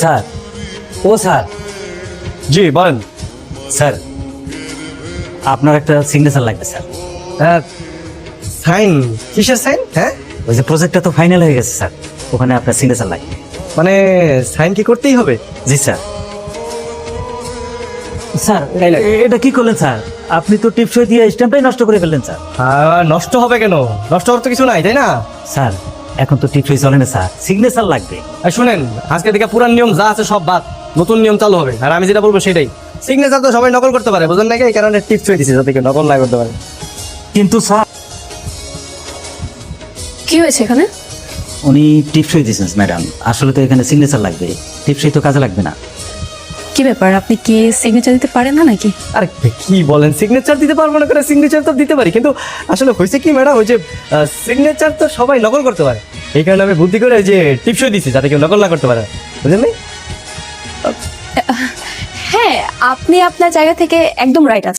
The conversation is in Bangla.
স্যার, ও স্যার, জি বলেন। স্যার আপনার একটা সিগনেচার লাগবে স্যার। সাইন? কিসের সাইন? হ্যাঁ, ওই যে প্রজেক্টটা তো ফাইনাল হয়ে গেছে স্যার, ওখানে আপনার সিগনেচার লাগবে। মানে সাইন কি করতেই হবে? জি স্যার। স্যার এই লাগে। এটা কি করলেন স্যার? আপনি তো টিপসই দিয়ে স্ট্যাম্পটাই নষ্ট করে ফেললেন স্যার। নষ্ট হবে কেন? নষ্ট হওয়ার তো কিছু নাই, তাই না? স্যার এখন তো টিপসই চলে না স্যার, সিগনেচার লাগবে। আর শুনেন, আজকে থেকে পুরান নিয়ম যা আছে সব বাদ, নতুন নিয়ম চালু হবে। আর আমি যেটা বলবো সেটাই। সিগনেচার তো সবাই নকল করতে পারে, বুঝলেন নাকি? এই কারণে টিপস হয়ে দিছি যাতে কেউ নকল না করতে পারে। কিন্তু স্যার কি হয়েছে এখানে? উনি টিপসই দিয়েছেন ম্যাডাম, আসলে তো এখানে সিগনেচার লাগবে, টিপসই তো কাজে লাগবে না। কি ব্যাপার, আপনি কি সিগনেচার দিতে পারেন না নাকি? আর কি বলেন, সিগনেচার দিতে পারবো না? করে সিগনেচার তো দিতে পারি, কিন্তু আসলে হয়েছে কি ম্যাডাম, ওই যে সিগনেচার তো সবাই নকল করতে পারে। এই কারণে আমি বুদ্ধি করে ওই যে টিপসই দিছি যাতে কেউ নকল না করতে পারে, বুঝলেন নাই? হ্যাঁ, আপনি আপনার জায়গা থেকে একদম রাইট আছেন।